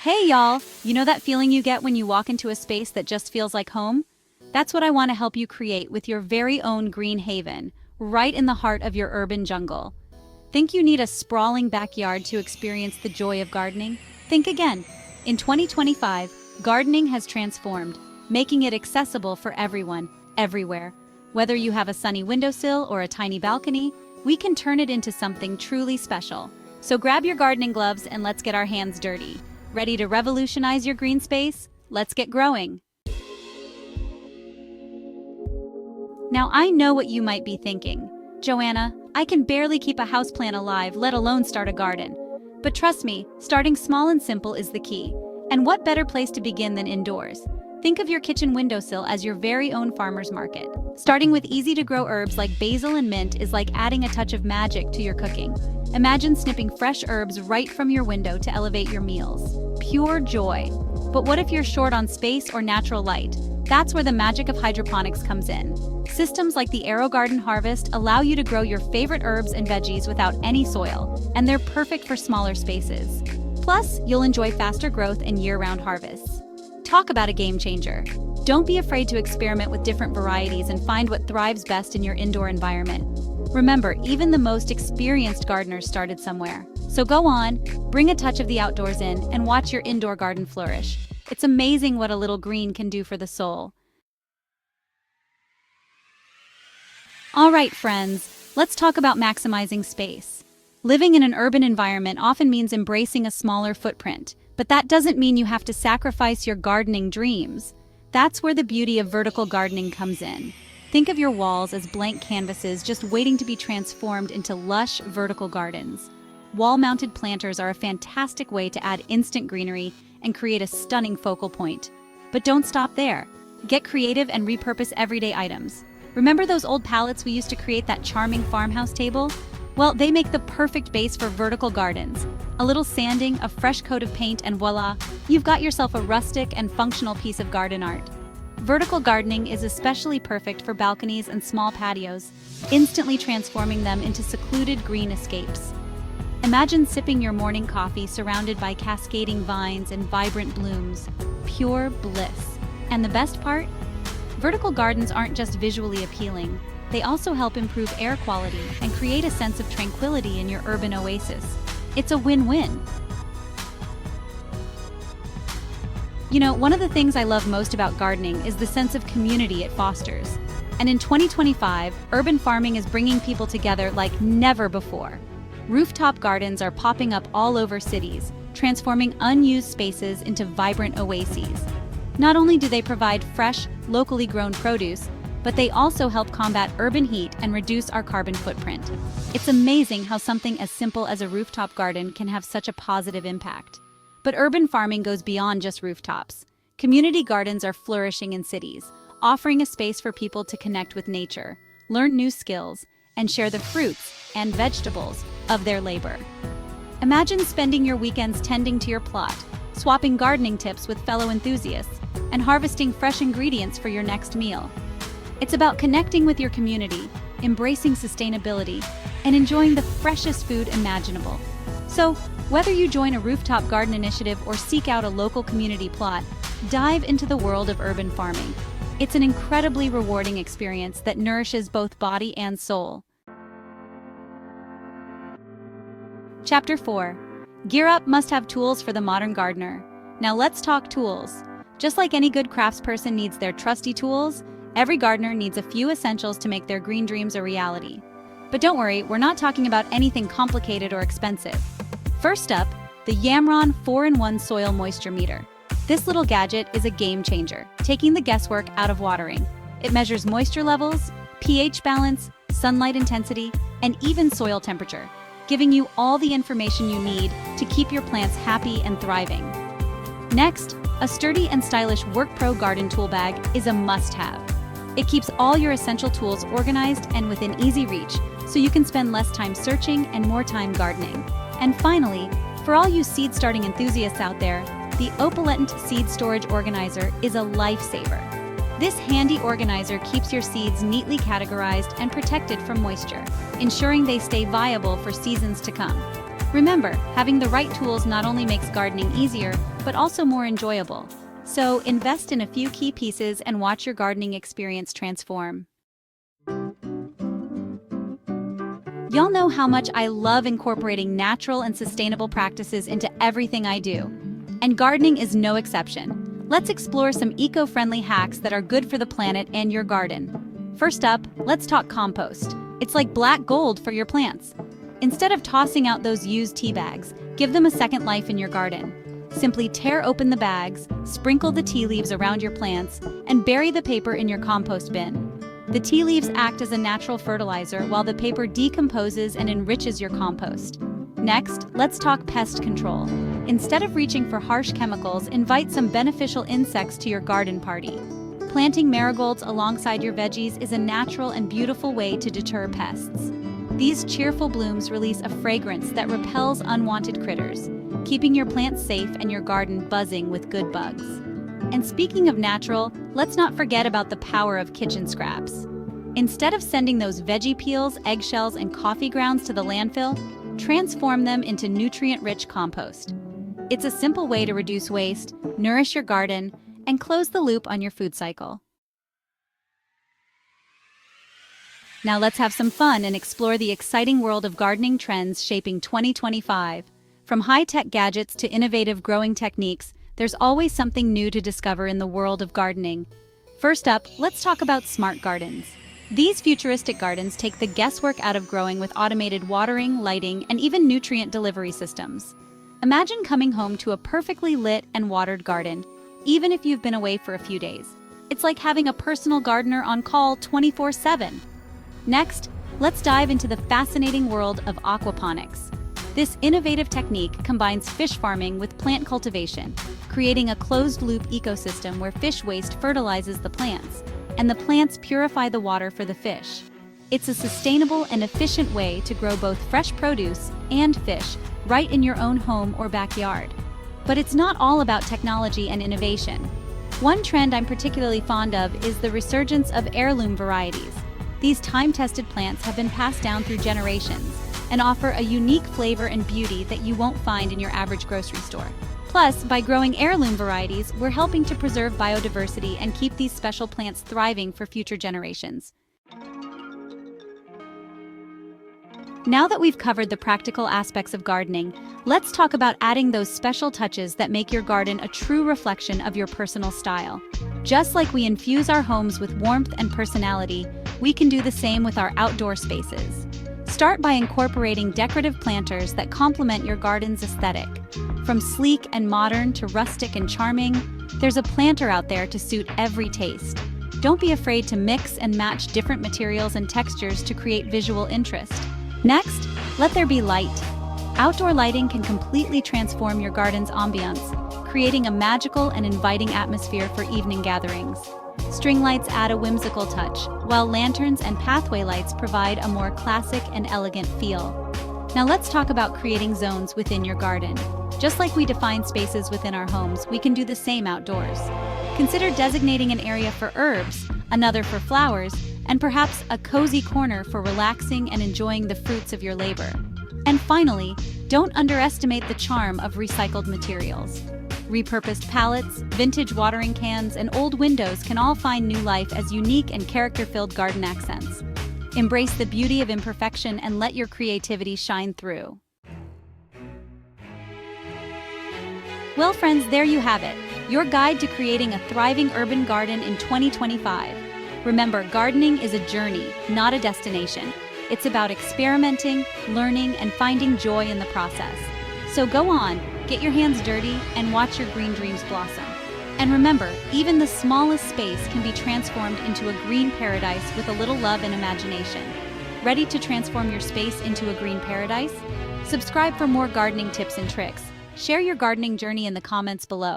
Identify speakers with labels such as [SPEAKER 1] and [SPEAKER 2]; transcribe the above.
[SPEAKER 1] Hey y'all, you know that feeling you get when you walk into a space that just feels like home? That's what I want to help you create with your very own green haven, right in the heart of your urban jungle. Think you need a sprawling backyard to experience the joy of gardening? Think again. In 2025, gardening has transformed, making it accessible for everyone, everywhere. Whether you have a sunny windowsill or a tiny balcony, we can turn it into something truly special. So grab your gardening gloves and let's get our hands dirty. Ready to revolutionize your green space? Let's get growing. Now I know what you might be thinking. Joanna, I can barely keep a houseplant alive, let alone start a garden. But trust me, starting small and simple is the key. And what better place to begin than indoors? Think of your kitchen windowsill as your very own farmer's market. Starting with easy-to-grow herbs like basil and mint is like adding a touch of magic to your cooking. Imagine snipping fresh herbs right from your window to elevate your meals. Pure joy. But what if you're short on space or natural light? That's where the magic of hydroponics comes in. Systems like the AeroGarden Harvest allow you to grow your favorite herbs and veggies without any soil, and they're perfect for smaller spaces. Plus, you'll enjoy faster growth and year-round harvests. Talk about a game changer. Don't be afraid to experiment with different varieties and find what thrives best in your indoor environment. Remember, even the most experienced gardeners started somewhere. So go on, bring a touch of the outdoors in, and watch your indoor garden flourish. It's amazing what a little green can do for the soul. All right, friends, let's talk about maximizing space. Living in an urban environment often means embracing a smaller footprint, but that doesn't mean you have to sacrifice your gardening dreams. That's where the beauty of vertical gardening comes in. Think of your walls as blank canvases just waiting to be transformed into lush vertical gardens. Wall-mounted planters are a fantastic way to add instant greenery and create a stunning focal point. But don't stop there. Get creative and repurpose everyday items. Remember those old pallets we used to create that charming farmhouse table? Well, they make the perfect base for vertical gardens. A little sanding, a fresh coat of paint, and voila, you've got yourself a rustic and functional piece of garden art. Vertical gardening is especially perfect for balconies and small patios, instantly transforming them into secluded green escapes. Imagine sipping your morning coffee surrounded by cascading vines and vibrant blooms. Pure bliss. And the best part? Vertical gardens aren't just visually appealing. They also help improve air quality and create a sense of tranquility in your urban oasis. It's a win-win. You know, one of the things I love most about gardening is the sense of community it fosters. And in 2025, urban farming is bringing people together like never before. Rooftop gardens are popping up all over cities, transforming unused spaces into vibrant oases. Not only do they provide fresh, locally grown produce, but they also help combat urban heat and reduce our carbon footprint. It's amazing how something as simple as a rooftop garden can have such a positive impact. But urban farming goes beyond just rooftops. Community gardens are flourishing in cities, offering a space for people to connect with nature, learn new skills, and share the fruits and vegetables of their labor. Imagine spending your weekends tending to your plot, swapping gardening tips with fellow enthusiasts, and harvesting fresh ingredients for your next meal. It's about connecting with your community, embracing sustainability, and enjoying the freshest food imaginable. So, whether you join a rooftop garden initiative or seek out a local community plot, dive into the world of urban farming. It's an incredibly rewarding experience that nourishes both body and soul. Chapter 4. Gear Up Must Have Tools for the Modern Gardener. Now let's talk tools. Just like any good craftsperson needs their trusty tools, every gardener needs a few essentials to make their green dreams a reality. But don't worry, we're not talking about anything complicated or expensive. First up, the Yamron 4-in-1 Soil Moisture Meter. This little gadget is a game changer, taking the guesswork out of watering. It measures moisture levels, pH balance, sunlight intensity, and even soil temperature, giving you all the information you need to keep your plants happy and thriving. Next, a sturdy and stylish WorkPro garden tool bag is a must-have. It keeps all your essential tools organized and within easy reach, so you can spend less time searching and more time gardening. And finally, for all you seed-starting enthusiasts out there, the Opalent Seed Storage Organizer is a lifesaver. This handy organizer keeps your seeds neatly categorized and protected from moisture, ensuring they stay viable for seasons to come. Remember, having the right tools not only makes gardening easier, but also more enjoyable. So invest in a few key pieces and watch your gardening experience transform. Y'all know how much I love incorporating natural and sustainable practices into everything I do. And gardening is no exception. Let's explore some eco-friendly hacks that are good for the planet and your garden. First up, let's talk compost. It's like black gold for your plants. Instead of tossing out those used tea bags, give them a second life in your garden. Simply tear open the bags, sprinkle the tea leaves around your plants, and bury the paper in your compost bin. The tea leaves act as a natural fertilizer while the paper decomposes and enriches your compost. Next, let's talk pest control. Instead of reaching for harsh chemicals, invite some beneficial insects to your garden party. Planting marigolds alongside your veggies is a natural and beautiful way to deter pests. These cheerful blooms release a fragrance that repels unwanted critters, keeping your plants safe and your garden buzzing with good bugs. And speaking of natural, let's not forget about the power of kitchen scraps. Instead of sending those veggie peels, eggshells, and coffee grounds to the landfill, transform them into nutrient-rich compost. It's a simple way to reduce waste, nourish your garden, and close the loop on your food cycle. Now let's have some fun and explore the exciting world of gardening trends shaping 2025. From high-tech gadgets to innovative growing techniques, there's always something new to discover in the world of gardening. First up, let's talk about smart gardens. These futuristic gardens take the guesswork out of growing with automated watering, lighting, and even nutrient delivery systems. Imagine coming home to a perfectly lit and watered garden, even if you've been away for a few days. It's like having a personal gardener on call 24/7. Next, let's dive into the fascinating world of aquaponics. This innovative technique combines fish farming with plant cultivation, creating a closed-loop ecosystem where fish waste fertilizes the plants, and the plants purify the water for the fish. It's a sustainable and efficient way to grow both fresh produce and fish right in your own home or backyard. But it's not all about technology and innovation. One trend I'm particularly fond of is the resurgence of heirloom varieties. These time-tested plants have been passed down through generations and offer a unique flavor and beauty that you won't find in your average grocery store. Plus, by growing heirloom varieties, we're helping to preserve biodiversity and keep these special plants thriving for future generations. Now that we've covered the practical aspects of gardening, let's talk about adding those special touches that make your garden a true reflection of your personal style. Just like we infuse our homes with warmth and personality, we can do the same with our outdoor spaces. Start by incorporating decorative planters that complement your garden's aesthetic. From sleek and modern to rustic and charming, there's a planter out there to suit every taste. Don't be afraid to mix and match different materials and textures to create visual interest. Next, let there be light. Outdoor lighting can completely transform your garden's ambiance, creating a magical and inviting atmosphere for evening gatherings. String lights add a whimsical touch, while lanterns and pathway lights provide a more classic and elegant feel. Now let's talk about creating zones within your garden. Just like we define spaces within our homes, we can do the same outdoors. Consider designating an area for herbs, another for flowers, and perhaps a cozy corner for relaxing and enjoying the fruits of your labor. And finally, don't underestimate the charm of recycled materials. Repurposed pallets, vintage watering cans, and old windows can all find new life as unique and character-filled garden accents. Embrace the beauty of imperfection and let your creativity shine through. Well, friends, there you have it, your guide to creating a thriving urban garden in 2025. Remember, gardening is a journey, not a destination. It's about experimenting, learning, and finding joy in the process. So go on, get your hands dirty, and watch your green dreams blossom. And remember, even the smallest space can be transformed into a green paradise with a little love and imagination. Ready to transform your space into a green paradise? Subscribe for more gardening tips and tricks. Share your gardening journey in the comments below.